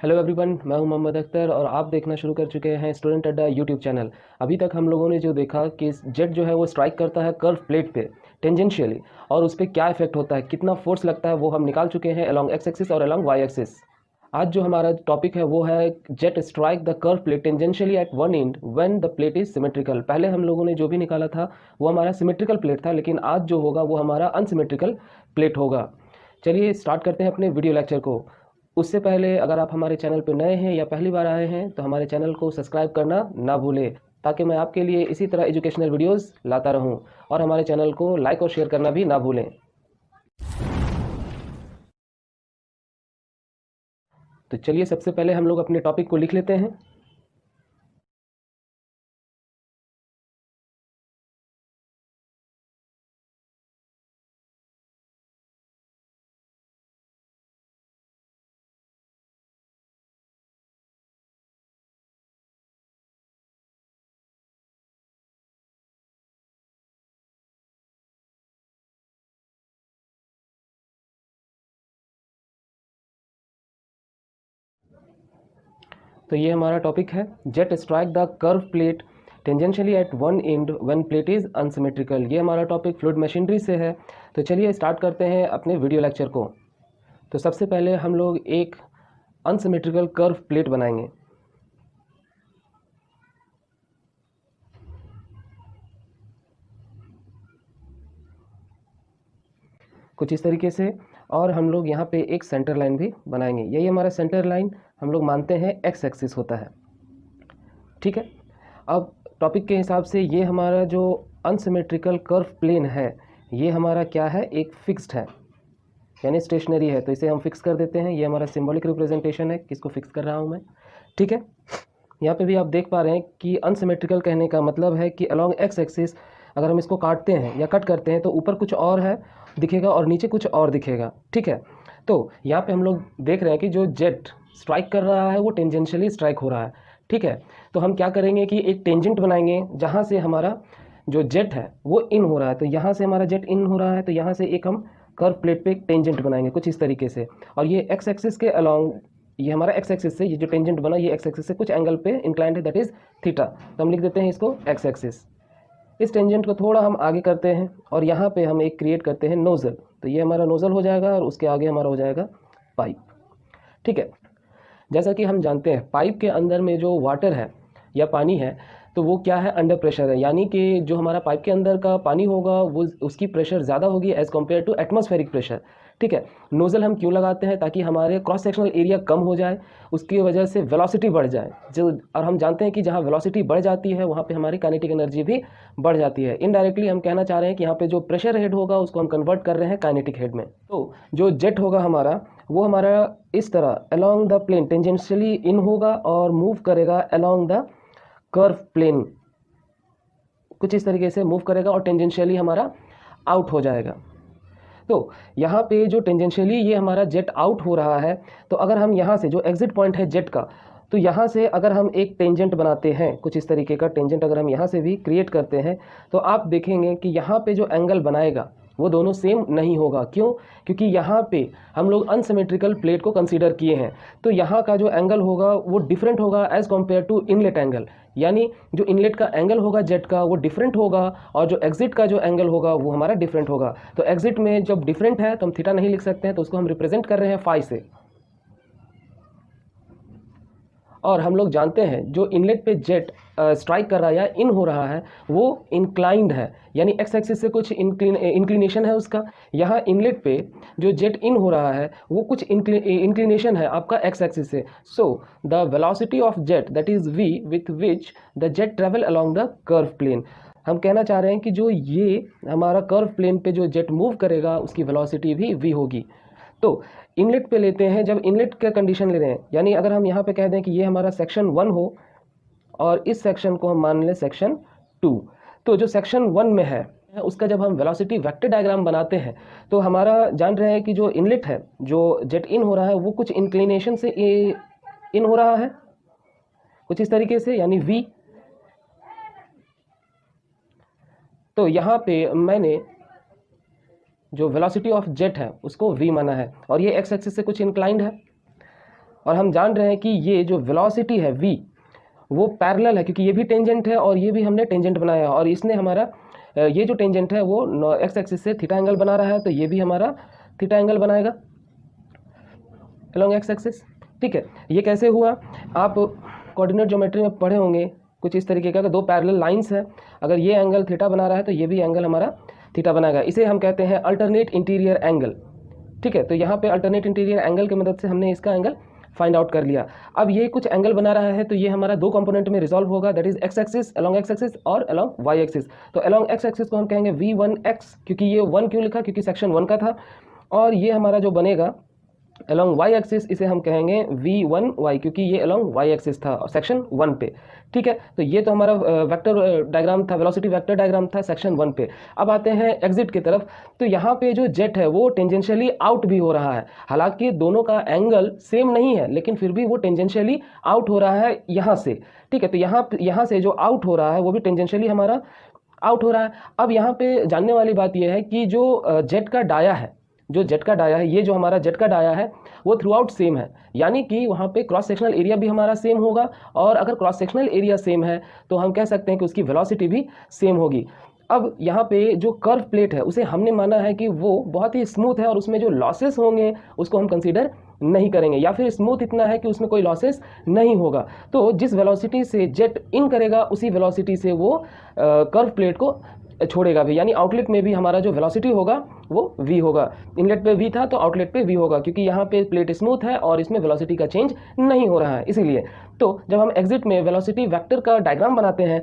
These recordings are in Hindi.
हेलो एवरीवन, मैं हूं मोहम्मद अख्तर और आप देखना शुरू कर चुके हैं स्टूडेंट अड्डा यूट्यूब चैनल। अभी तक हम लोगों ने जो देखा कि जेट जो है वो स्ट्राइक करता है कर्व प्लेट पे टेंजेंशियली, और उस पर क्या इफेक्ट होता है, कितना फोर्स लगता है, वो हम निकाल चुके हैं अलोंग एक्स एक्सिस और अलोंग वाई एक्सिस। आज जो हमारा टॉपिक है वो है jet strike the curve plate tangentially at one end when the plate is symmetrical. पहले हम लोगों ने जो भी निकाला था वो हमारा सिमेट्रिकल प्लेट था, लेकिन आज जो होगा वो हमारा अनसिमेट्रिकल प्लेट होगा। चलिए स्टार्ट करते हैं अपने वीडियो लेक्चर को। उससे पहले अगर आप हमारे चैनल पर नए हैं या पहली बार आए हैं तो हमारे चैनल को सब्सक्राइब करना ना भूलें, ताकि मैं आपके लिए इसी तरह एजुकेशनल वीडियोस लाता रहूं। और हमारे चैनल को लाइक और शेयर करना भी ना भूलें। तो चलिए सबसे पहले हम लोग अपने टॉपिक को लिख लेते हैं। तो ये हमारा टॉपिक है, jet strike the curve plate tangentially at one end when plate is unsymmetrical. ये हमारा टॉपिक फ्लूइड मशीनरी से है। तो चलिए स्टार्ट करते हैं अपने वीडियो लेक्चर को। तो सबसे पहले हम लोग एक अनसिमेट्रिकल कर्व प्लेट बनाएंगे कुछ इस तरीके से, और हम लोग यहाँ पे एक सेंटर लाइन भी बनाएंगे। यही हमारा सेंटर लाइन हम लोग मानते हैं एक्स एक्सिस होता है। ठीक है, अब टॉपिक के हिसाब से ये हमारा जो अनसिमेट्रिकल कर्व प्लेन है ये हमारा क्या है, एक फिक्स्ड है यानी स्टेशनरी है। तो इसे हम फिक्स कर देते हैं। ये हमारा सिंबॉलिक रिप्रेजेंटेशन है, किसको फिक्स कर रहा हूँ मैं। ठीक है, यहाँ पे भी आप देख पा रहे हैं कि अनसिमेट्रिकल कहने का मतलब है कि अलोंग एक्स एक्सिस अगर हम इसको काटते हैं या कट करते हैं तो ऊपर कुछ और है दिखेगा और नीचे कुछ और दिखेगा। ठीक है, तो यहाँ पे हम लोग देख रहे हैं कि जो जेट स्ट्राइक कर रहा है वो टेंजेंशियली स्ट्राइक हो रहा है। ठीक है, तो हम क्या करेंगे कि एक टेंजेंट बनाएंगे जहाँ से हमारा जो जेट है वो इन हो रहा है। तो यहाँ से हमारा जेट इन हो रहा है, तो यहाँ से एक हम कर्व प्लेट पे एक टेंजेंट बनाएंगे कुछ इस तरीके से। और ये एक्स एक्सिस के अलोंग, ये हमारा एक्स एक्सिस से ये जो टेंजेंट बना ये एक्स एक्सिस से कुछ एंगल पे इंक्लाइंड है, दैट इज थीटा। तो हम लिख देते हैं इसको एक्स एक्सिस। इस टेंजेंट को थोड़ा हम आगे करते हैं और यहाँ पे हम एक क्रिएट करते हैं नोजल। तो ये हमारा नोजल हो जाएगा और उसके आगे हमारा हो जाएगा पाइप। ठीक है, जैसा कि हम जानते हैं पाइप के अंदर में जो वाटर है या पानी है तो वो क्या है, अंडर प्रेशर है। यानी कि जो हमारा पाइप के अंदर का पानी होगा वो उसकी प्रेशर ज़्यादा होगी as compare to atmospheric pressure. ठीक है, नोज़ल हम क्यों लगाते हैं, ताकि हमारे क्रॉस सेक्शनल एरिया कम हो जाए, उसकी वजह से वेलोसिटी बढ़ जाए। जो और हम जानते हैं कि जहाँ वेलोसिटी बढ़ जाती है वहाँ पे हमारी काइनेटिक एनर्जी भी बढ़ जाती है। इनडायरेक्टली हम कहना चाह रहे हैं कि यहाँ पे जो प्रेशर हेड होगा उसको हम कन्वर्ट कर रहे हैं काइनेटिक हेड में। तो जो जेट होगा हमारा वो हमारा इस तरह अलोंग द प्लेन टेंजेंशियली इन होगा और मूव करेगा अलोंग द कर्व प्लेन, कुछ इस तरीके से मूव करेगा और टेंजेंशियली हमारा आउट हो जाएगा। तो यहाँ पे जो टेंजेंशियली ये हमारा जेट आउट हो रहा है, तो अगर हम यहाँ से जो एग्जिट पॉइंट है जेट का, तो यहाँ से अगर हम एक टेंजेंट बनाते हैं कुछ इस तरीके का टेंजेंट अगर हम यहाँ से भी क्रिएट करते हैं तो आप देखेंगे कि यहाँ पे जो एंगल बनाएगा वो दोनों सेम नहीं होगा। क्यों? क्योंकि यहाँ पे हम लोग अनसिमेट्रिकल प्लेट को कंसीडर किए हैं, तो यहाँ का जो एंगल होगा वो डिफरेंट होगा as compare to inlet angle. यानी जो इनलेट का एंगल होगा जेट का वो डिफरेंट होगा और जो एग्जिट का जो एंगल होगा वो हमारा डिफरेंट होगा। तो एग्जिट में जब डिफरेंट है तो हम थीटा नहीं लिख सकते हैं, तो उसको हम रिप्रेजेंट कर रहे हैं फाई से। और हम लोग जानते हैं जो इनलेट पे जेट स्ट्राइक कर रहा है या इन हो रहा है वो इंक्लाइंड है, यानी एक्स एक्सिस से कुछ इंक्लिनेशन है उसका। यहाँ इनलेट पे जो जेट इन हो रहा है वो कुछ इंक्लिनेशन है आपका एक्स एक्सिस से। So the velocity of jet that is v with which the jet travel along the curve plane. हम कहना चाह रहे हैं कि जो ये हमारा कर्व प्लेन पे जो जेट मूव करेगा उसकी वेलोसिटी भी v होगी। तो इनलेट पे लेते हैं, जब इनलेट का कंडीशन ले रहे हैं, यानी अगर हम यहाँ पे कह दें कि ये हमारा सेक्शन 1 हो और इस सेक्शन को हम मान लें सेक्शन 2, तो जो सेक्शन 1 में है उसका जब हम वेलोसिटी वेक्टर डायग्राम बनाते हैं तो हमारा जान रहे हैं कि जो इनलेट है जो जेट इन हो रहा है वो कुछ इंक्लिनेशन से इन हो रहा है कुछ इस तरीके से, यानी v। तो यहाँ पे मैंने जो वेलोसिटी ऑफ जेट है उसको v माना है और ये एक्स एक्सिस से कुछ इंक्लाइंड है। और हम जान रहे हैं कि ये जो वेलोसिटी है v वो पैरेलल है, क्योंकि ये भी टेंजेंट है और ये भी हमने टेंजेंट बनाया है, और इसने हमारा ये जो टेंजेंट है वो एक्स एक्सिस से थीटा एंगल बना रहा है, तो ये भी हमारा थीटा एंगल बनाएगा अलोंग एक्स एक्सिस। ठीक है, ये कैसे हुआ, आप कोऑर्डिनेट ज्योमेट्री में पढ़े होंगे कुछ इस तरीके का कि दो पैरेलल लाइंस है, अगर ये एंगल थीटा बना रहा है तो ये भी एंगल हमारा थीटा बनाएगा, इसे हम कहते हैं अल्टरनेट इंटीरियर एंगल। ठीक है, तो यहाँ पे अल्टरनेट इंटीरियर एंगल की मदद से हमने इसका एंगल फाइंड आउट कर लिया। अब ये कुछ एंगल बना रहा है तो ये हमारा दो कंपोनेंट में रिजॉल्व होगा, that is x axis along X axis और अलोंग वाई एक्सिस। तो अलोंग एक्स एक्सिस को हम कहेंगे v1x, क्योंकि ये 1 क्यों लिखा, क्योंकि सेक्शन 1 का था, और ये हमारा जो बनेगा अलोंग वाई एक्सिस इसे हम कहेंगे v1y, क्योंकि ये अलोंग वाई एक्सिस था सेक्शन 1 पे। ठीक है, तो ये तो हमारा वेक्टर डायग्राम था, वेलोसिटी वेक्टर डायग्राम था सेक्शन 1 पे। अब आते हैं एग्जिट की तरफ, तो यहाँ पे जो जेट है वो टेंजेंशियली आउट भी हो रहा है, हालांकि दोनों का एंगल सेम नहीं है लेकिन फिर भी वो टेंजेंशियली आउट हो रहा है यहाँ से। ठीक है, तो यहाँ से जो आउट हो रहा है वो भी टेंजेंशियली हमारा आउट हो रहा है। अब यहाँ पे जानने वाली बात यह है कि जो जेट का डाया है, जो जेट का डाया है, ये जो हमारा जेट का डाया है वो थ्रू आउट सेम है, यानी कि वहाँ पे क्रॉस सेक्शनल एरिया भी हमारा सेम होगा, और अगर क्रॉस सेक्शनल एरिया सेम है तो हम कह सकते हैं कि उसकी वेलोसिटी भी सेम होगी। अब यहाँ पे जो कर्व प्लेट है उसे हमने माना है कि वो बहुत ही स्मूथ है और उसमें जो लॉसेस होंगे उसको हम कंसीडर नहीं करेंगे, या फिर स्मूथ इतना है कि उसमें कोई लॉसेस नहीं होगा। तो जिस वेलोसिटी से जेट इन करेगा उसी वेलोसिटी से वो कर्व प्लेट को छोड़ेगा भी, यानी आउटलेट में भी हमारा जो वेलोसिटी होगा वो v होगा। इनलेट पे v था तो आउटलेट पे v होगा, क्योंकि यहाँ पे प्लेट स्मूथ है और इसमें वेलोसिटी का चेंज नहीं हो रहा है इसीलिए। तो जब हम एग्जिट में वेलोसिटी वेक्टर का डायग्राम बनाते हैं,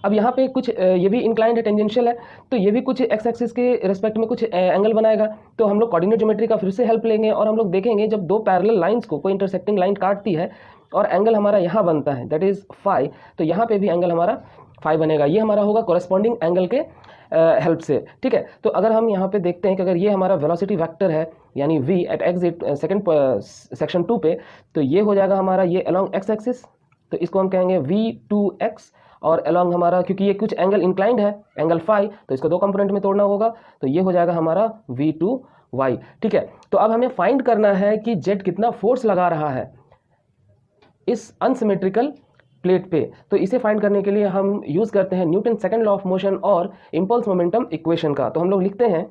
अब यहाँ पे कुछ ये भी इंक्लाइंड है, टेंजेंशियल है, तो ये भी कुछ एक्स एक्सिस के रिस्पेक्ट में कुछ एंगल बनाएगा। तो हम लोग कोऑर्डिनेट ज्योमेट्री का फिर से हेल्प लेंगे और हम लोग देखेंगे जब दो पैरेलल लाइंस को कोई इंटरसेक्टिंग लाइन काटती है और एंगल हमारा यहाँ बनता है दैट इज फाई, तो यहाँ पे भी एंगल हमारा फाई बनेगा, ये हमारा होगा कोरेस्पॉन्डिंग एंगल के हेल्प से। ठीक है, तो अगर हम यहाँ पे देखते हैं कि अगर ये हमारा वेलोसिटी वेक्टर है यानी v at exit second section 2 पे, तो ये हो जाएगा हमारा ये अलोंग एक्स एक्सिस, तो इसको हम कहेंगे v2x, और अलोंग हमारा क्योंकि ये कुछ एंगल इंक्लाइंड है एंगल फाई, तो इसको दो कंपोनेंट में तोड़ना होगा, तो ये हो जाएगा हमारा v2y। ठीक है, तो अब हमें फाइंड करना है कि जेट कितना फोर्स लगा रहा है इस अनसिमेट्रिकल प्लेट पे। तो इसे फाइंड करने के लिए हम यूज करते हैं Newton second law of motion और इंपल्स मोमेंटम इक्वेशन का। तो हम लोग लिखते हैं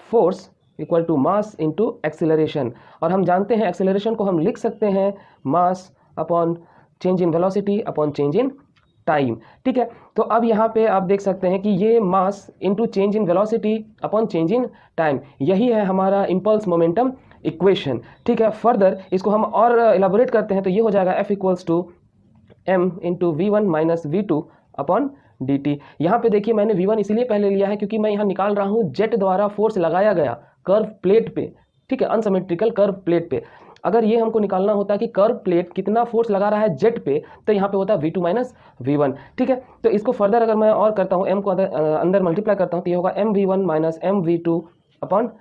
force equal to mass into acceleration, और हम जानते हैं एक्सीलरेशन को हम लिख सकते हैं mass upon change in velocity upon change in time. ठीक है, तो अब यहाँ पे आप देख सकते हैं कि ये mass into change in velocity upon change in time, यही है हमारा इंपल्स मोमेंटम इक्वेशन। ठीक है, फर्दर इसको हम और इलाबोरेट करते हैं तो ये हो जाएगा F equals to m into v1 minus v2 upon dt। यहाँ पे देखिए मैंने v1 इसीलिए पहले लिया है क्योंकि मैं यहाँ निकाल रहा हूँ जेट द्वारा फोर्स लगाया गया कर्व प्लेट पे। ठीक है, अनसिमेट्रिकल कर्व प्लेट पे। अगर ये हमको निकालना होता है कि कर्व प्लेट कितना फोर्स लगा रहा है जेट पे, तो यहाँ पे होता है v2 माइनस v1। ठीक है, तो इसको फर्दर अगर मैं और करता हूँ m को अंदर मल्टीप्लाई करता हूँ तो ये होगा mv1 minus mv2 upon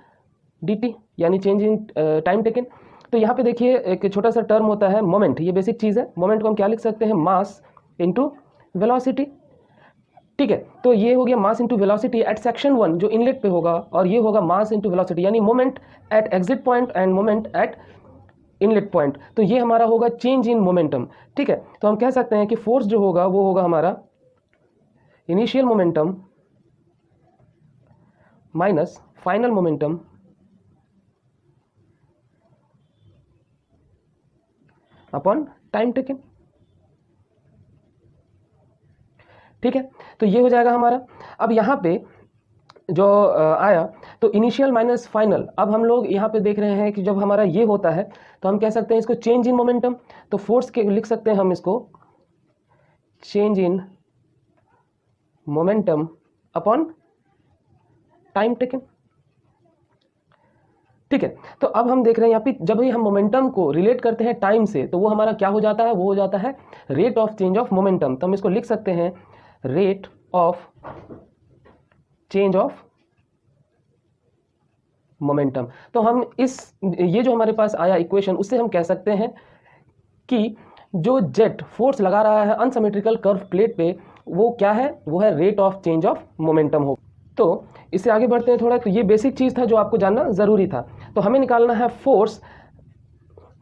dt, यानी चेंज इन टाइम टेकन। तो यहाँ पे देखिए एक छोटा सा टर्म होता है मोमेंट, ये बेसिक चीज़ है। मोमेंट को हम क्या लिख सकते हैं, मास इंटू वेलोसिटी। ठीक है, तो ये हो गया mass into velocity at section 1 जो इनलेट पे होगा, और ये होगा मास इंटू वेलोसिटी यानी moment at exit point end moment at inlet point, तो ये हमारा होगा चेंज इन मोमेंटम। ठीक है, तो हम कह सकते हैं कि फोर्स जो होगा वो होगा हमारा initial momentum minus final momentum upon time taken. ठीक है, तो ये हो जाएगा हमारा। अब यहाँ पे जो आया तो इनिशियल माइनस फाइनल, अब हम लोग यहाँ पे देख रहे हैं कि जब हमारा ये होता है तो हम कह सकते हैं इसको चेंज इन मोमेंटम, तो फोर्स के लिख सकते हैं हम इसको change in momentum upon time taken. ठीक है, तो अब हम देख रहे हैं यहाँ पे जब भी हम मोमेंटम को रिलेट करते हैं टाइम से तो वो हमारा क्या हो जाता है, वो हो जाता है rate of change of momentum. तो हम इसको लिख सकते हैं rate of change of momentum. तो हम ये जो हमारे पास आया इक्वेशन, उससे हम कह सकते हैं कि जो जेट फोर्स लगा रहा है अनसिमेट्रिकल कर्व प्लेट पे वो क्या है, वो है rate of change of momentum हो। तो इससे आगे बढ़ते हैं थोड़ा। तो ये बेसिक चीज़ था जो आपको जानना ज़रूरी था। तो हमें निकालना है फोर्स,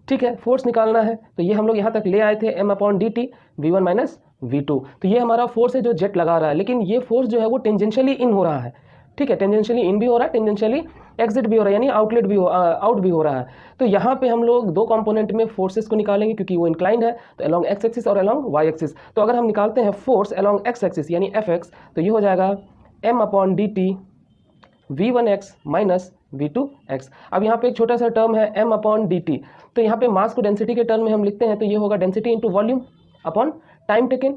ठीक है, फोर्स निकालना है। तो ये हम लोग यहाँ तक ले आए थे m/dt v1 माइनस v2। तो ये हमारा फोर्स है जो जेट लगा रहा है, लेकिन ये फोर्स जो है वो टेंजेंशियली इन हो रहा है, ठीक है, टेंजेंशियली इन भी हो रहा है, टेंजेंशियली एग्जिट भी हो रहा है, यानी आउटलेट भी आउट भी हो रहा है। तो यहाँ पे हम लोग दो कंपोनेंट में फोर्सेस को निकालेंगे क्योंकि वो इंक्लाइंड है, तो अलोंग एक्स एक्सिस और अलोंग वाई एक्सिस। तो अगर हम निकालते हैं फोर्स अलोंग एक्स एक्सिस यानी Fx, तो ये हो जाएगा m/dt v1x माइनस v2x। अब यहाँ पे एक छोटा सा टर्म है m/dt, तो यहाँ पे मास को डेंसिटी के टर्म में हम लिखते हैं, तो ये होगा density into volume upon time taken,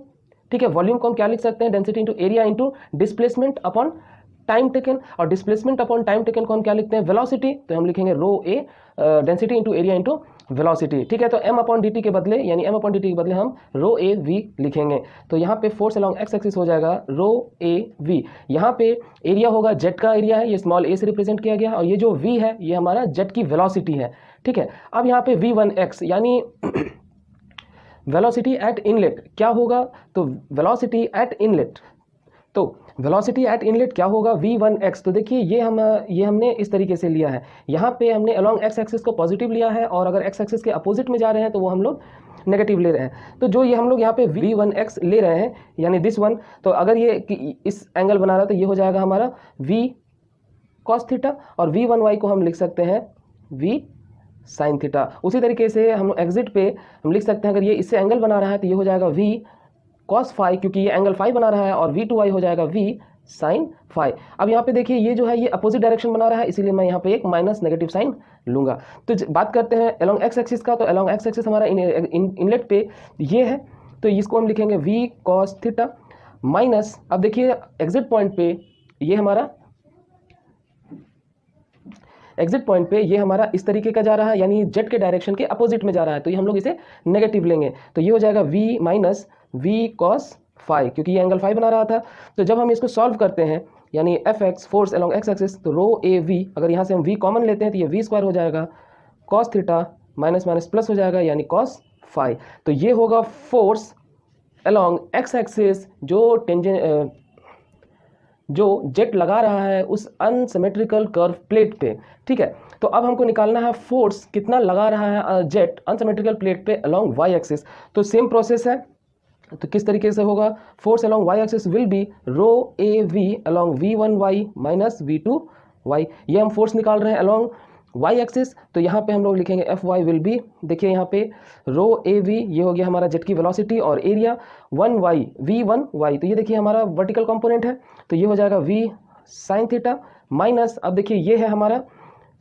ठीक है। वॉल्यूम को हम क्या लिख सकते हैं, density into area into displacement upon time taken, और डिस्प्लेसमेंट अपॉन टाइम टेकन को हम क्या लिखते हैं, वेलोसिटी, तो हम लिखेंगे rho A density into area into velocity, ठीक है। तो m/dt के बदले यानी m/dt के बदले हम रो ए वी लिखेंगे। तो यहाँ पे फोर्स अलोंग एक्स एक्सिस हो जाएगा रो ए वी। यहाँ पे एरिया होगा जेट का एरिया है, ये स्मॉल ए से रिप्रेजेंट किया गया, और ये जो v है ये हमारा जेट की वेलोसिटी है, ठीक है। अब यहाँ पे v1x यानी वेलोसिटी एट इनलेट क्या होगा, तो वेलोसिटी एट इनलेट, तो वेलोसिटी एट इनलेट क्या होगा, v1x। तो देखिए ये हमने इस तरीके से लिया है, यहाँ पे हमने अलोंग एक्स एक्सिस को पॉजिटिव लिया है, और अगर एक्स एक्सिस के अपोजिट में जा रहे हैं तो वो हम लोग नेगेटिव ले रहे हैं। तो जो ये हम लोग यहाँ पे v1x ले रहे हैं यानी दिस वन, तो अगर ये इस एंगल बना रहा है तो ये हो जाएगा हमारा v cos थीटा, और v1y को हम लिख सकते हैं v साइन थीटा। उसी तरीके से हम एग्जिट पे हम लिख सकते हैं, अगर ये इससे एंगल बना रहा है तो ये हो जाएगा v cos फाई, क्योंकि ये एंगल फाई बना रहा है, और v2y हो जाएगा v साइन फाई। अब यहाँ पे देखिए ये जो है ये अपोजिट डायरेक्शन बना रहा है, इसीलिए मैं यहाँ पे एक माइनस नेगेटिव साइन लूंगा। तो बात करते हैं अलोंग एक्स एक्सिस का, तो अलोंग एक्स एक्सिस हमारा इनलेट पे ये है, तो इसको हम लिखेंगे v cos थीटा माइनस, अब देखिए एग्जिट पॉइंट पे ये हमारा एग्जिट पॉइंट पे ये हमारा इस तरीके का जा रहा है, यानी जेट के डायरेक्शन के अपोजिट में जा रहा है, तो ये हम लोग इसे नेगेटिव लेंगे। तो ये हो जाएगा v minus v cos phi, क्योंकि ये एंगल फाई बना रहा था। तो जब हम इसको सॉल्व करते हैं यानी Fx force along X axis, तो रो ए वी, अगर यहाँ से हम v कॉमन लेते हैं तो ये v स्क्वायर हो जाएगा, cos theta minus minus plus हो जाएगा यानी cos फाई। तो ये होगा फोर्स अलोंग एक्स एक्सिस जो जेट लगा रहा है उस अनसिमेट्रिकल कर्व प्लेट पे, ठीक है। तो अब हमको निकालना है फोर्स कितना लगा रहा है जेट अनसिमेट्रिकल प्लेट पे अलोंग वाई एक्सिस। तो सेम प्रोसेस है, तो किस तरीके से होगा, force along Y axis will be rho A V along v1y minus v2y। ये हम फोर्स निकाल रहे हैं अलोंग वाई एक्सिस, तो यहाँ पे हम लोग लिखेंगे Fy विल बी, देखिए यहाँ पे रो ए वी ये हो गया हमारा जेट की वेलोसिटी, और एरिया v1y, तो ये देखिए हमारा वर्टिकल कंपोनेंट है, तो ये हो जाएगा v साइन थीटा माइनस, अब देखिए ये है हमारा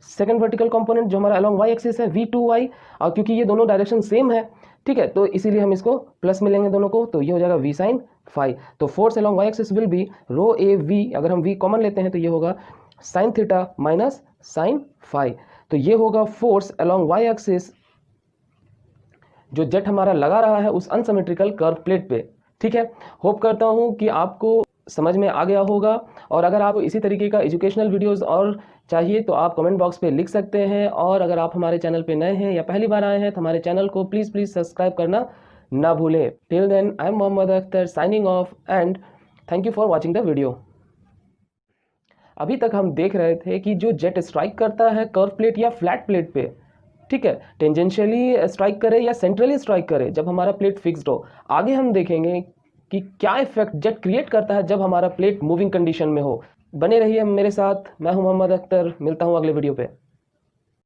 सेकंड वर्टिकल कंपोनेंट जो हमारा अलोंग वाई एक्सिस है v2y, और क्योंकि ये दोनों डायरेक्शन सेम है, ठीक है, तो इसीलिए हम इसको प्लस में लेंगे दोनों को, तो ये हो जाएगा v साइन फाई। तो force along Y axis will be rho A V, अगर हम v कॉमन लेते हैं तो ये होगा sine theta minus sine phi. तो ये होगा फोर्स अलोंग वाई एक्सिस जो जेट हमारा लगा रहा है उस अनसिमेट्रिकल कर्व प्लेट पे, ठीक है। होप करता हूँ कि आपको समझ में आ गया होगा, और अगर आप इसी तरीके का एजुकेशनल वीडियोस और चाहिए तो आप कमेंट बॉक्स पे लिख सकते हैं, और अगर आप हमारे चैनल पे नए हैं या पहली बार आए हैं तो हमारे चैनल को प्लीज़ सब्सक्राइब करना ना भूलें। Till then I am Mohammad Akhtar signing off, and thank you for watching the video. अभी तक हम देख रहे थे कि जो जेट स्ट्राइक करता है कर्व प्लेट या फ्लैट प्लेट पे, ठीक है, टेंजेंशियली स्ट्राइक करे या सेंट्रली स्ट्राइक करे जब हमारा प्लेट फिक्स्ड हो। आगे हम देखेंगे कि क्या इफेक्ट जेट क्रिएट करता है जब हमारा प्लेट मूविंग कंडीशन में हो। बने रहिए मेरे साथ, मैं हूं मोहम्मद अख्तर, मिलता हूं अगले वीडियो पे।